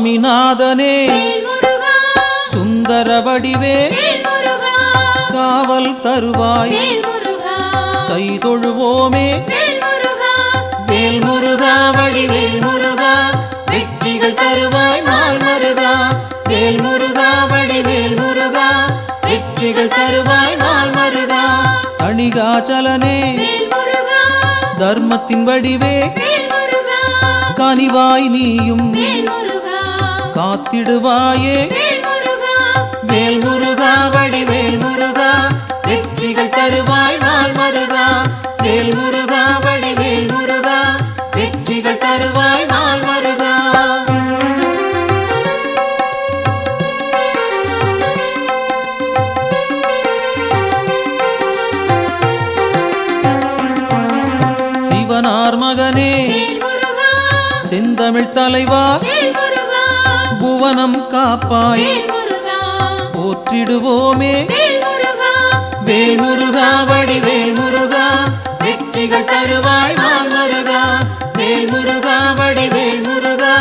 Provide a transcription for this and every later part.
சுவாமிநாதனே சுந்தர வடிவே காவல் தருவாய் கை தொழுவோமே வேல் முருகா வடிவேல் முருகா வெற்றிகள் தருவாய் நாள் மருகா வேல் முருகா வடிவேல் முருகா வெற்றிகள் தருவாய் நாள் மருகா அணிகாச்சலனே தர்மத்தின் வடிவே கனிவாய் நீயும் காத்திடுவாயே வேல் முருகா வடிவேல் முருகா வெற்றிகள் தருவாய் நாள் மருகா வேல் முருகா வடிவேல் முருகா வெற்றிகள் தருவாய் நாள் மருகா சிவனார் மகனே செந்தமிழ் தலைவா புவனம் காப்பாய் போற்றிடுவோமே வேல் முருகா வடிவேல் முருகா வெற்றிகள் தருவாய் நாள் மருகா வேல் முருகா வடிவேல் முருகா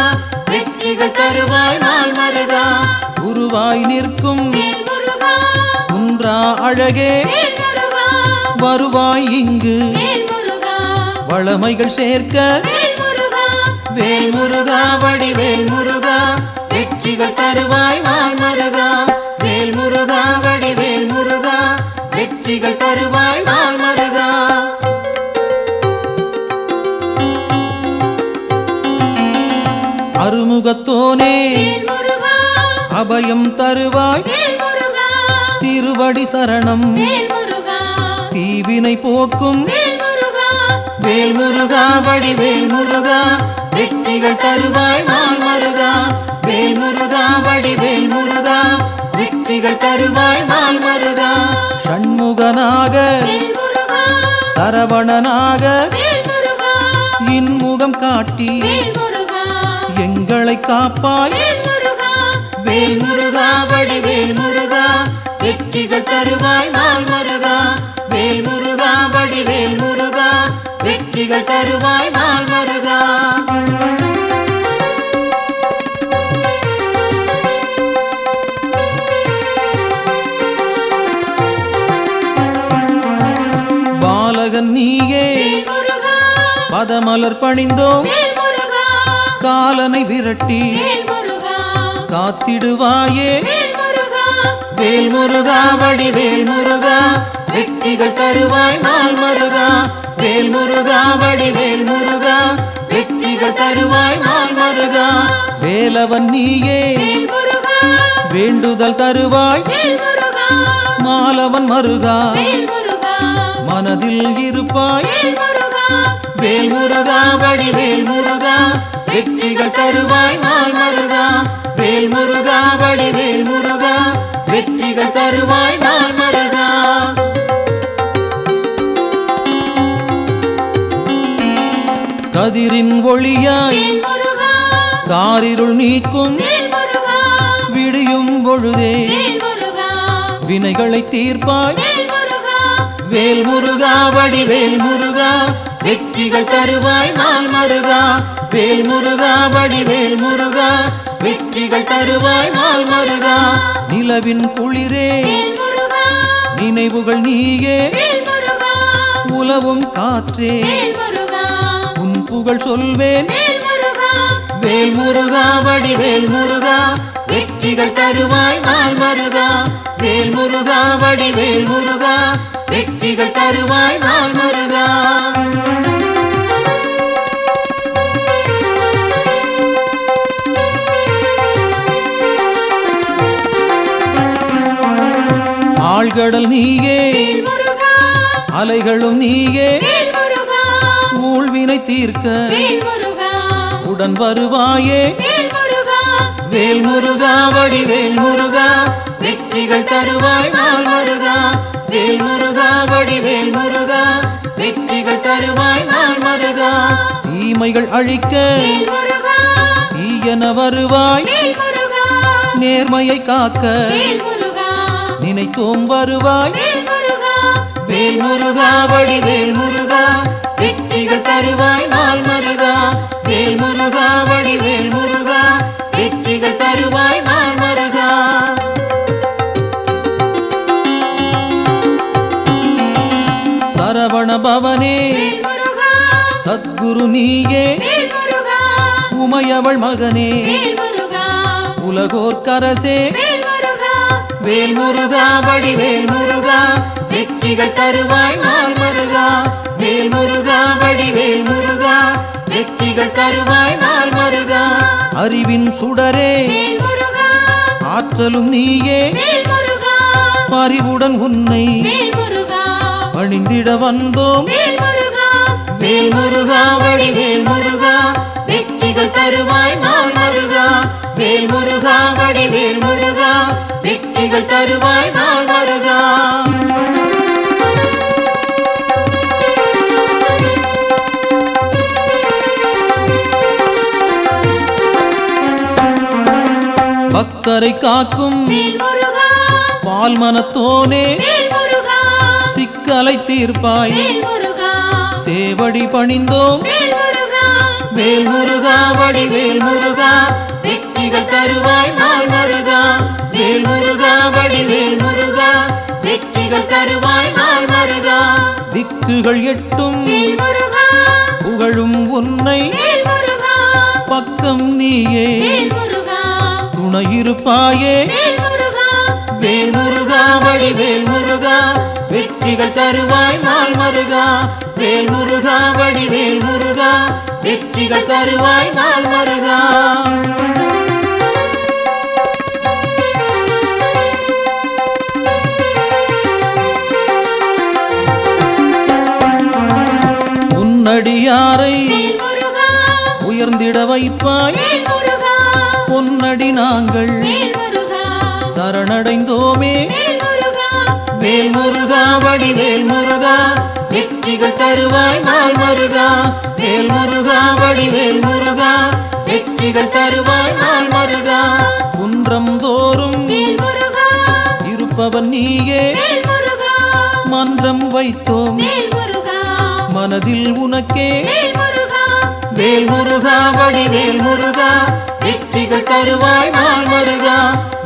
வெற்றிகள் தருவாய் நாள் மருகா குருவாய் நிற்கும் குன்றா அழகே வருவாய் இங்கு வளமைகள் சேர்க்க வேல் முருகா வடிவேல் முருகா வெற்றிகள் தருவாய் நாள் மருகா வேல் முருகா வடிவேல் முருகா வெற்றிகள் தருவாய் நாள் மருகா அருமுகத்தோனே அபயம் தருவாய் திருவடி சரணம் தீவினை போக்கும் வேல் முருகா வடிவேல் முருகா வெற்றிகள் தருவாய் நாள் மருகா வேல் முருகா வடிவேல் முருகா வெற்றிகள் தருவாய் நாள் மருகா ஷண்முகனாக சரவணனாக இன்முகம் காட்டி எங்களை காப்பாய் வேல் முருகா வடிவேல் முருகா வெற்றிகள் தருவாய் நாள் மருகா வேல் முருகா வடிவேல் முருகா வெற்றிகள் தருவாய் நாள் மருகா பாலகன் நீயே பதமலர் பணிந்தோம் காலனை விரட்டி காத்திடுவாயே வேல் முருகா வடிவேல் முருகா வெற்றிகள் தருவாய் நாள் மருகா வேல் முருகா வடிவேல் முருகா வெற்றிகள் தருவாய் நாள் மருகா வேலவன் நீயே வேண்டுதல் தருவாய் மாலவன் மருகா மனதில் இருப்பாய் வேல் முருகா வடிவேல் முருகா வெற்றிகள் தருவாய் நாள் மருகா வேல் முருகா வடிவேல் முருகா வெற்றிகள் தருவாய் நாள் மருகா கதிரின் ஒளியாய் காரிருள் நீக்கும் விடியும் பொழுதே வினைகளை தீர்ப்பாய் வேல் முருகா வடிவேல் முருகா வெற்றிகள் தருவாய் நாள் மருகா வேல் முருகா வடிவேல் முருகா வெற்றிகள் தருவாய் நாள் மருகா நிலவின் குளிரே நினைவுகள் நீயே உலவும் காற்றே உன் புகழ் சொல்வேன் வேல் முருகா வடிவேல் முருகா வெற்றிகள் தருவாய் நாள் மருகா வேல் முருகா வடிவேல் முருகா வெற்றிகள் தருவாய் நாள் மருகா ஆழ்கடல் நீயே அலைகளும் நீயே ஊழ்வினை தீர்க்க உடன் வருவாயே வேல் முருகா வடிவேல் முருகா வெற்றிகள் தருவாய் நாள் மருகா வேல் முருகா வடிவேல் முருகா வெற்றிகள் தருவாய் நாள் மருகா தீமைகள் அழிக்க தீயன வருவாய் நேர்மையை காக்க நினைத்தோம் வருவாய் வேல் முருகா வடிவேல் முருகா வெற்றிகள் தருவாய் நாள் மருகா வேல் முருகா வடிவேல் முருகா வெற்றி வெற்றிகள் தருவாய் நாள் மருகா. சரவண பவனே வேல் முருகா, சத்குரு நீயே வேல் முருகா, உமையவள் மகனே வேல் முருகா, உலகோர் கரசே வேல் முருகா, வேல் முருகா வடிவேல் முருகா, வெற்றிகள் தருவாய் நாள் மருகா. வேல் முருகா, வடிவேல் முருகா, வெற்றிகள் தருவாய் நாள் மருகா. அறிவின் சுடரே வேல் முருகா, ஆற்றலும் நீயே வேல் முருகா, பரிவுடன் உன்னை வேல் முருகா, பணிந்திட வந்தோம் வேல் முருகா, வேல் முருகா, வடிவேல் முருகா, வெற்றிகள் தருவாய் நாள் மருகா. வேல் முருகா, வடிவேல் முருகா, வெற்றிகள் தருவாய் நாள் மருகா. பக்தரை காக்கும் வேல் முருகா, பால் மனத்தோனே வேல் முருகா, சிக்கலை தீர்ப்பாய் வேல் முருகா, சேவடி பணிந்தோம் வேல் முருகா, வேல் முருகா வடிவேல் முருகா, வெற்றிகள் தருவாய் நாள் மருகா. வேல் முருகா, வடிவேல் முருகா, வெற்றிகள் தருவாய் நாள் மருகா. திக்குகள் எட்டும் வேல் முருகா, புகழும் உன்னை வேல் முருகா, பக்கம் நீயே வேல் முருகா, துணையிருப்பாயே வேல் முருகா, வேல் முருகா வடிவேல் முருகா, வெற்றிகள் தருவாய் நாள் மருகா. வேல் முருகா, வடிவேல் முருகா, வெற்றிகள் தருவாய் நாள் மருகா. உன்னடியாரை வேல் முருகா, உயர்ந்திட வைப்பாய் வேல் முருகா, பொன்னடி நாங்கள் வேல் முருகா, சரணடைந்தோமே வேல் முருகா, வேல் முருகா வடிவேல் முருகா, வெற்றிகள் தருவாய் நாள் மருகா. வேல் முருகா, வடிவேல் முருகா, வெற்றிகள் தருவாய் நாள் மருகா. குன்றம் தோறும் வேல் முருகா, இருப்பவன் நீயே வேல் முருகா, மன்றம் வைத்தோம் வேல் முருகா, மனதில் உனக்கே வேல் முருகா, வேல் முருகா வடிவேல் முருகா, வெற்றிகள் தருவாய் நாள் மருகா.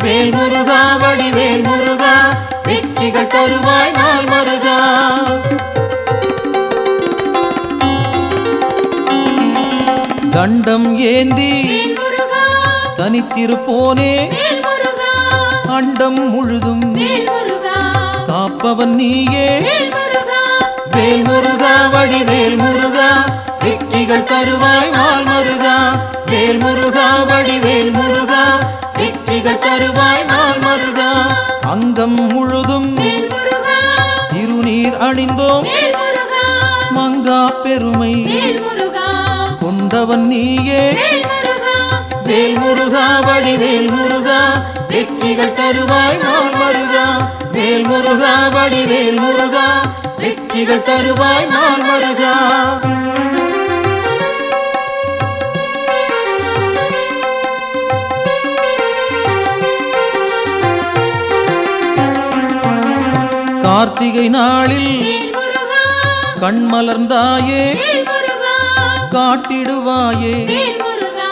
வேல் முருகா, வடிவேல் முருகா, வெற்றிகள் தருவாய் நாள் மருகா. தண்டம் ஏந்தி வேல் முருகா, தனித்திருப்போனே வேல் முருகா, அண்டம் முழுதும் வேல் முருகா, காப்பவன் நீயே வேல் முருகா, வேல் முருகா வடிவேல் முருகா, வெற்றிகள் தருவாய் நாள் மருகா. வேல் முருகா, வடிவேல் முருகா, வெற்றிகள் தருவாய் நாள் மருகா. அங்கம் முழுதும் வேல் முருகா, திருநீர் அணிந்தோம் வேல் முருகா, மங்கா பெருமை வேல் முருகா, கொண்டவன் நீயே வேல் முருகா, வேல் முருகா வடிவேல் முருகா, வெற்றிகள் தருவாய் நாள் மருகா. வேல் முருகா, வடிவேல் முருகா, வெற்றிகள் தருவாய் நாள் மருகா. கார்த்திகை நாளில் வேல் முருகா, கண்மலர்ந்தாயே வேல் முருகா, காட்டிடுவாயே வேல் முருகா,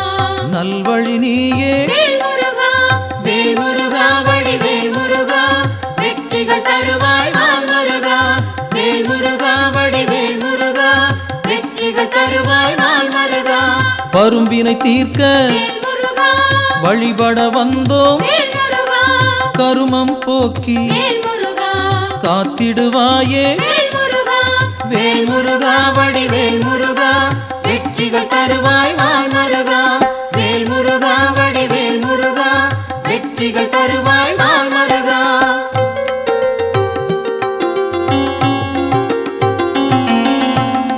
நல்வழி நீயே வேல் முருகா, வேல் முருகா, வடிவேல் முருகா, வெற்றிகள் தருவாய் நாள் மருகா. வேல் முருகா, வடிவேல் முருகா, வெற்றிகள் தருவாய் நாள் மருகா. பரும்பினை தீர்க்க வேல் முருகா, வழிபட வந்தோம் வேல் முருகா, கருமம் போக்கி வேல் முருகா, காத்திடுவாயே வேல் முருகா, வேல் முருகா வடிவேல் முருகா, வெற்றிகள் தருவாய் நாள் மருகா. வேல் முருகா, வடிவேல் முருகா, வெற்றிகள் தருவாய் நாள் மருகா.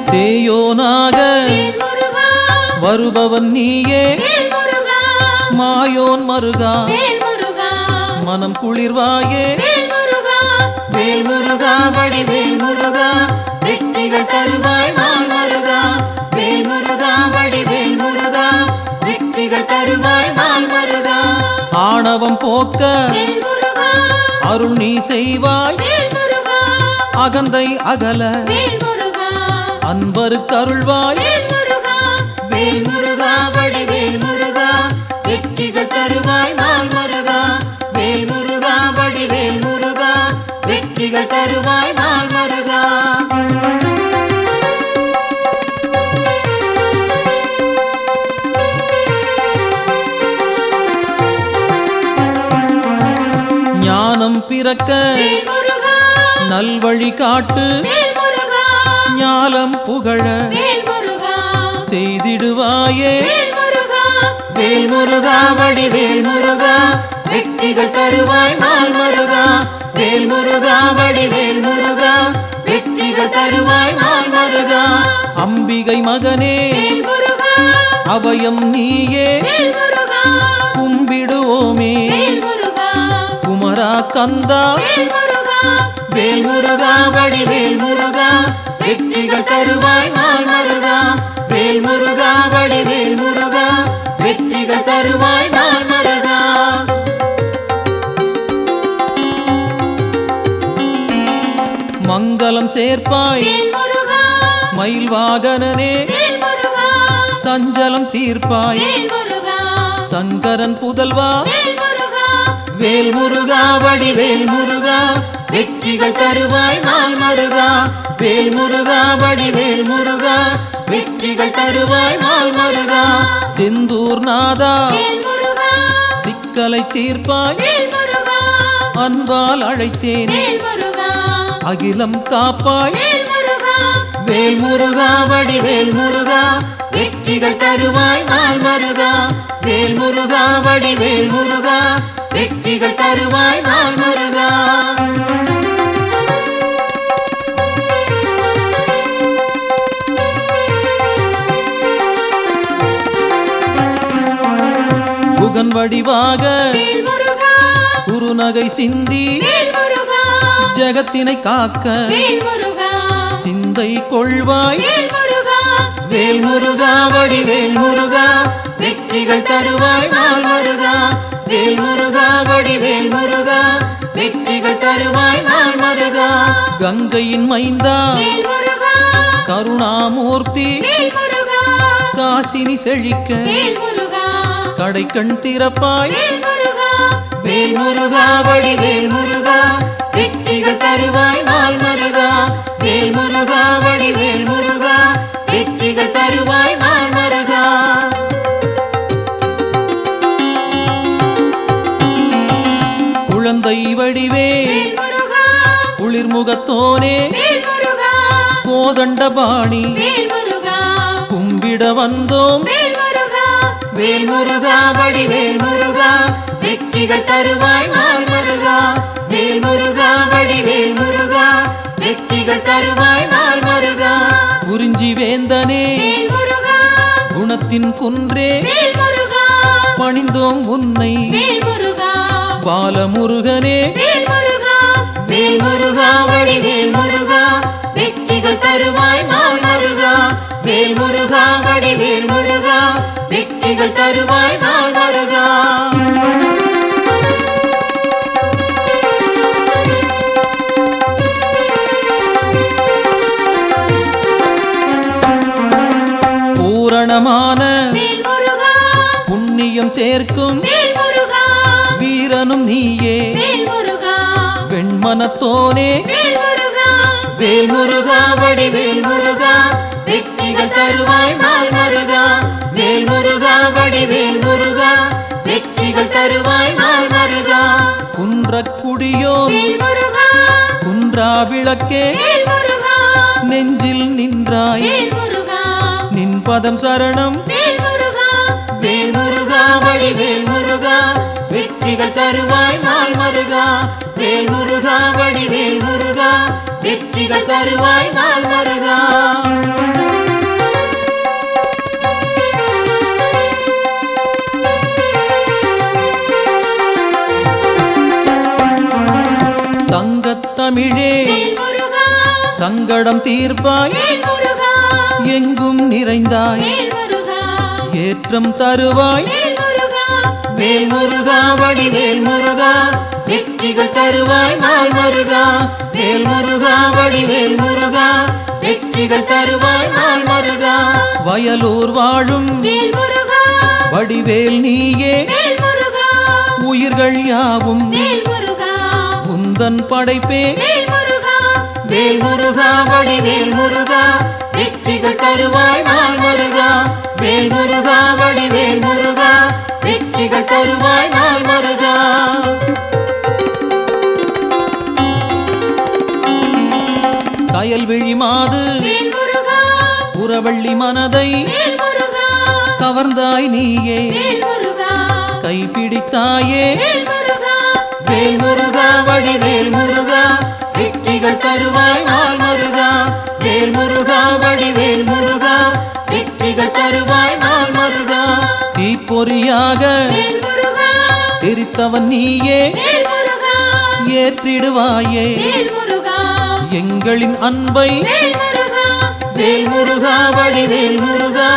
சேயோனாக வேல் முருகா, வருபவன் நீயே வேல் முருகா, மாயோன் மருகா வேல் முருகா, மனம் குளிர்வாயே வேல் முருகா, வேல் முருகா வடிவேல் முருகா, வெற்றிகள் தருவாய் நாள் மருகா. வேல் முருகா, வடிவேல் முருகா, வெற்றிகள் தருவாய் நாள் மருகா. ஆணவம் போக்க வேல் முருகா, அருள் நீ செய்வாய் வேல் முருகா, அகந்தை அகல வேல் முருகா, அன்பருக்கு அருள்வாய் வேல் முருகா, வேல் முருகா, வடிவேல் முருகா, வெற்றிகள் தருவாய் வெற்றிகள் தருவாய் நாள் மருகா. ஞானம் பிறக்க வேல் முருகா, நல்வழி காட்டு வேல் முருகா, ஞாலம் புகழ வேல் முருகா, செய்திடுவாயே வேல் முருகா, வேல் முருகா வடிவேல் முருகா, வெற்றிகள் தருவாய் நாள் மருகா. வேல் முருகா வடிவேல் முருகா, வெற்றிகள் தருவாய் நாள் மருகா. அம்பிகை மகனே வேல் முருகா, அபயம் நீயே வேல் முருகா, கும்பிடுவோமே வேல் முருகா, குமரா கந்தா வேல் முருகா, வேல் முருகா வடிவேல் முருகா, வெற்றிகள் தருவாய் நாள் மருகா. வேல் முருகா வடிவேல் முருகா, வெற்றிகள் தருவாய் நாள் மருகா. மங்களம் சேர்ப்பாய் வேல் முருகா, மயில் வாகனனே வேல் முருகா, சஞ்சலம் தீர்ப்பாய் வேல் முருகா, சங்கரன் புதல்வா வேல் முருகா, வேல் முருகா வடிவேல் முருகா, வெற்றிகள் தருவாய் நாள் மருகா. வேல் முருகா வடிவேல் முருகா, வெற்றிகள் தருவாய் நாள் மருகா. செந்தூர் நாதா வேல் முருகா, சிக்கலை தீர்ப்பாய் வேல் முருகா, அன்பால் அழைத்தேன் வேல் முருகா, அகிலம் காப்பாய் வேல் முருகா, வேல் முருகா வடிவேல் முருகா, வெற்றிகள் தருவாய் நாள் மருகா. வேல் முருகா வடிவேல் முருகா, வெற்றிகள் தருவாய் நாள் மருகா. புகன் வடிவாக வேல் முருகா, குறுநகை சிந்தி வேல் முருகா, ஜகத்தினை காக்க வேல் முருகா, சிந்தை கொள்வாய் வேல் முருகா, வேல் முருகா வடிவேல் முருகா, வெற்றிகள் தருவாய் நாள் மருகா. வேல் முருகா வடிவேல் முருகா, வெற்றிகள் தருவாய் நாள் மருகா. கங்கையின் மைந்தா வேல் முருகா, கருணாமூர்த்தி வேல் முருகா, காசினி செழிக்க வேல் முருகா, கடைக்கண் திறப்பாய் வேல் முருகா, வேல் முருகா வடிவேல் முருகா, வெற்றிகள் தருவாய் நாள் மருகா. வேல் முருகா வடிவேல் முருகா, வெற்றிகள் தருவாய் நாள் மருகா. குழந்தை வடிவே வேல் முருகா, குளிர்முகத்தோனே வேல் முருகா, கோதண்டபாணி வேல் முருகா, கும்பிட வந்தோம் வேல் முருகா, வேல் முருகா வடிவேல் முருகா, வெற்றிகள் தருவாய் நாள் மருகா. வேல் முருகா வடிவேல் முருகா, வெற்றிகள் தருவாய் நாள் மருகா. குறிஞ்சி வேந்தனே வேல் முருகா, குணத்தின் குன்றே வேல் முருகா, பணிந்தோம் உன்னை வேல் முருகா, பாலமுருகனே வேல் முருகா, வேல் முருகா வடிவேல் முருகா, வெற்றிகள் தருவாய் நாள் மருகா. வேல் முருகா வடிவேல் முருகா, வெற்றிகள் தருவாய் நாள் மருகா. பூரணமான வேல் முருகா, புண்ணியம் சேர்க்கும் வேல் முருகா, வீரனும் நீயே வேல் முருகா, வெண்மனத்தோனே வேல் முருகா, வேல் முருகா வடிவேல் முருகா, வெற்றிகள் தருவாய் நாள் மருகா. வேல் முருகா வடிவேல் முருகா, வெற்றிகள் தருவாய் நாள் மருகா. குன்றக்குடியோன் வேல் முருகா, குன்றா விளக்கே வேல் முருகா, நெஞ்சில் நின்றாய் வேல் முருகா, நின் பதம் சரணம் வேல் முருகா, வேல் முருகா வடிவேல் முருகா, வெற்றிகள் தருவாய் நாள் மருகா. வேல் முருகா வடிவேல் முருகா, வெற்றிகள் தருவாய் நாள் மருகா. சங்கத்தமிழே வேல் முருகா, சங்கடம் தீர்ப்பாய் வேல் முருகா, எங்கும் நிறைந்தாய் வேல் முருகா, ஏற்றம் தருவாய் வேல் முருகா, வேல் முருகா வடிவேல் முருகா, வெற்றிகள் தருவாய் நாள் மருகா. வேல் முருகா வடிவேல் முருகா, வெற்றிகள் தருவாய் நாள் மருகா. வயலூர் வாழும் வேல் முருகா, வடிவேல் நீயே வேல் முருகா, உயிர்கள் யாவும் வேல் முருகா, உந்தன் படைப்பே வேல் முருகா, வேல் முருகா வடிவேல் முருகா வெற்றிகள் தருவாய் நாள் முருகா வேல் முருகா வடிவேல் முருகா வெற்றிகள் தருவாய் நாள் முருகா கயல்விழி மாது வேல் முருகா புறவள்ளி மனதை வேல் முருகா கவர்ந்தாய் நீயே வேல் முருகா கைப்பிடித்தாயே வேல் முருகா வேல் முருகா வடிவேல் முருகா வெற்றிகள் தருவாய் நாள் முருகா வேல் முருகா வடிவேல் முருகா வெற்றிகள் தருவாய் நாள் முருகா தீப்பொறியாக வேல் முருகா தெரித்தவன் நீயே வேல் முருகா ஏற்றிடுவாயே வேல் முருகா எங்களின் அன்பை வேல் முருகா வேல் முருகா வடிவேல் முருகா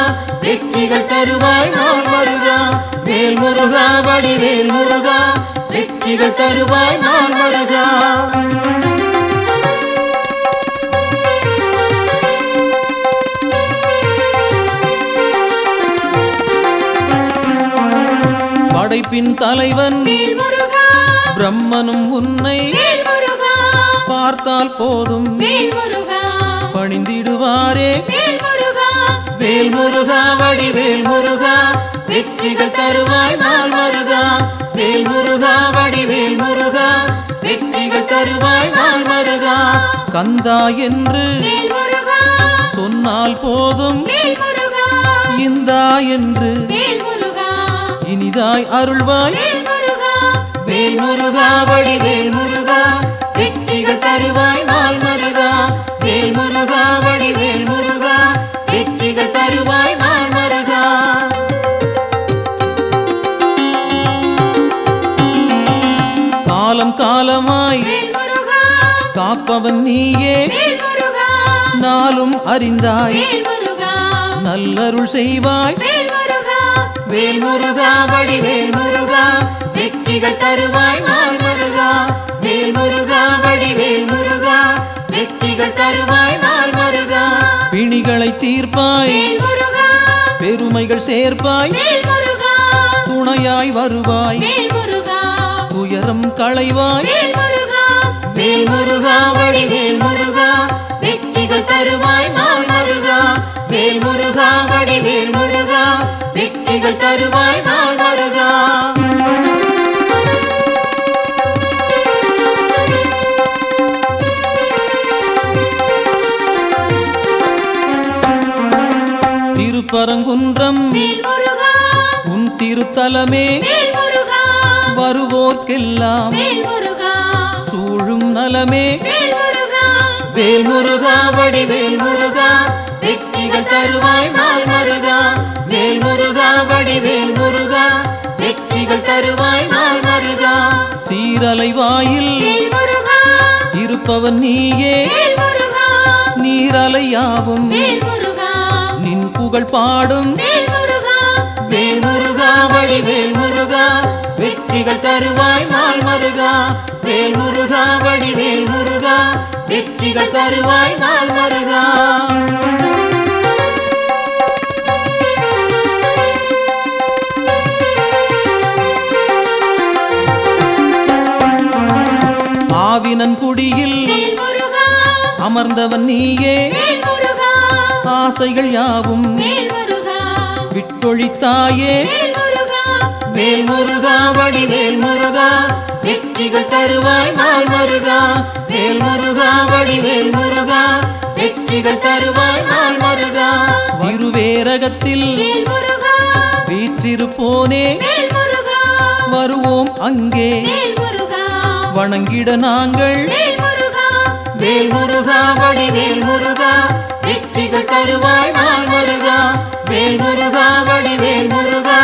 வெற்றிகள் தருவாய் நாள் முருகா வேல் முருகா வடிவேல் முருகா வெற்றிகள் தருவாய் நாள் முருகா படைப்பின் தலைவன் வேல் முருகா பிரம்மனும் உன்னை வேல் முருகா பார்த்தால் போதும் வேல் முருகா பணிந்திடுவாரே வேல் முருகா வேல் முருகா வடிவேல் முருகா வெற்றிகள் தருவாய் நாள் முருகா வேல் முருகா வடிவேல் முருகா வெற்றிகள் தருவாய் நாள் முருகா கந்தா என்று வேல் முருகா சொன்னால் போதும் வேல் முருகா இந்தா என்று வேல் முருகா இனிதாய் அருள்வாய் வேல் முருகா வேல் முருகா வடிவேல் முருகா வெற்றிகள் தருவாய் நாள் முருகா வேல் முருகா வடிவேல் முருகா வெற்றிகள் தருவாய் நாள் முருகா காலம் காலமாய் வேல் முருகா காப்பவன் நீயே வேல் முருகா நாளும் அறிந்தாய் வேல் முருகா நல்லருள் செய்வாய் வேல் முருகா வேல் முருகா வடிவேல் முருகா வெற்றிகள் தருவாய் நாள் முருகா வேல் முருகா வடிவேல் முருகா வெற்றிகள் தருவாய் நாள் முருகா பிணிகளை தீர்ப்பாய் வேல் முருகா பெருமைகள் சேர்ப்பாய் வேல் முருகா துணையாய் வருவாய் வேல் முருகா துயரம் களைவாய் வேல் முருகா வேல் முருகா வடிவேல் முருகா வெற்றிகள் தருவாய் நாள் முருகா வேல் முருகா வடிவேல் முருகா வெற்றிகள் தருவாய் நாள் முருகா திருப்பரங்குன்றம் வேல் முருகா உன் திருத்தலமே வேல் முருகா வருவோர்க்கெல்லாம் வேல் முருகா சூழும் நலமே வேல் முருகா வேல் முருகா வடிவேல் முருகா வெற்றிகள் தருவாய் நாள் முருகா வேல் முருகா வடிவேல் முருகா வெற்றிகள் தருவாய் நாள் முருகா சீரலை வாயில் வேல் முருகா இருப்பவன் நீயே வேல் முருகா நீரலையாவும் வேல் முருகா நின் புகழ் பாடும் வேல் முருகா வேல் முருகா வடிவேல் முருகா வெற்றிகள் தருவாய் நாள் முருகா வேல் முருகா வடிவேல் முருகா வெற்றிகள் தருவாய் நாள் முருகா ஆவினன் குடியில் வேல் முருகா அமர்ந்தவன் நீயே வேல் முருகா ஆசைகள் யாவும் வேல் முருகா விட்டொழித்தாயே வேல் முருகா வேல் முருகா வடிவேல் முருகா வெற்றிகள் தருவாய் நாள் முருகா வேல் முருகா வடிவேல் முருகா வெற்றிகள் தருவாய் நாள் முருகா திருவேரகத்தில் வேல் முருகா வீற்றிருப்போனே வேல் முருகா வருவோம் அங்கே வேல் முருகா வணங்கிட நாங்கள் வேல் முருகா வேல் முருகா வடிவேல் முருகா வெற்றிகள் தருவாய் நாள் முருகா வேல் முருகா வடிவேல் முருகா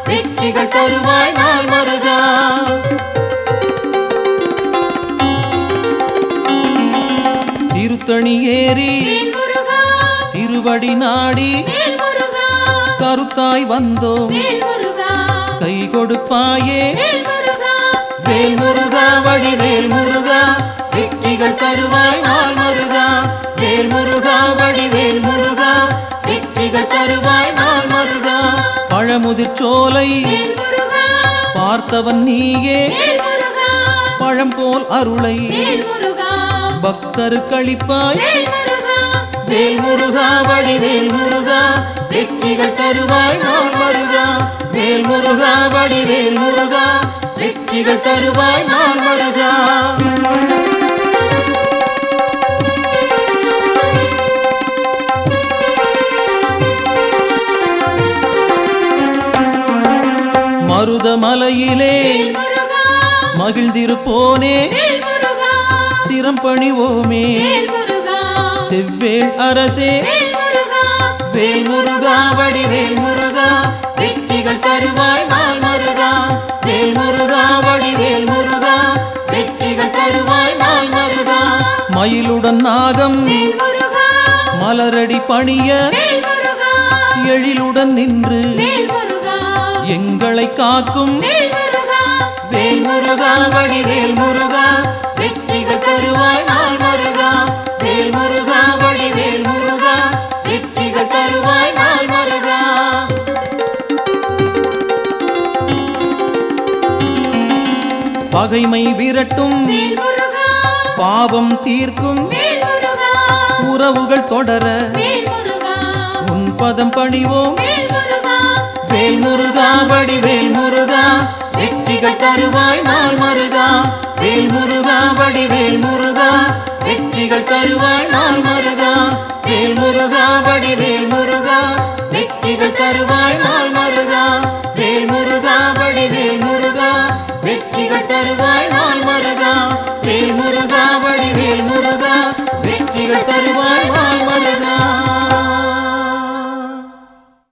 வெற்றிகள் தருவாய் நாள் முருகா திருத்தணி ஏறி வேல் முருகா திருவடி நாடி வேல் முருகா கருத்தாய் வந்தோம் வேல் முருகா கை கொடுப்பாயே வேல் முருகா வேல் முருகா வடிவேல் முருகா வெற்றிகள் தருவாய் நாள் முருகா வேல் முருகா வடிவேல் முருகா வெற்றிகள் தருவாய் நாள் முருகா பழமுதிர் சோலை வேல் முருகா பார்த்தவன் நீயே வேல் முருகா பழம் போல் அருளை வேல் முருகா பக்தருக்களிப்பாய் வேல் முருகா வேல் முருகா வடிவேல் முருகா வெற்றிகள் தருவாய் நாள் முருகா வேல் முருகா வடிவேல் முருகா வெற்றிகள் தருவாய் நாள் முருகா மருதமலையிலே வேல் முருகா மகிழ்ந்திருப்போனே வேல் முருகா சிரம் பணிவோமே வேல் முருகா செவ்வேள் அரசே வேல் முருகா வேல் முருகா வடிவேல் முருகா வெற்றிகள் தருவாய் நாள் முருகா வேல் முருகா வடிவேல் முருகா வெற்றிகள் தருவாய் நாள் முருகா மயிலுடன் நாகம் வேல் முருகா மலரடி பணிய வேல் முருகா எழிலுடன் நின்று வேல் முருகா எங்களை காக்கும் வேல் முருகா வேல் முருகா வடிவேல் முருகா வெற்றிகள் தருவாய் நாள் முருகா வேல் முருகா வடிவேல் முருகா வெற்றிகள் தருவாய் நாள் முருகா பகைமை விரட்டும் வேல் முருகா பாவம் தீர்க்கும் வேல் முருகா உறவுகள் தொடர வேல் முருகா உன் பதம் பணிவோம் வேல் முருகா வேல் முருகா வடிவேல் முருகா வெற்றிகள் தருவாய் நாள் முருகா வேல் முருகா வடிவேல் முருகா வெற்றிகள் தருவாய் நாள் முருகா வேல் முருகா வடிவேல் முருகா வெற்றிகள் தருவாய் நாள்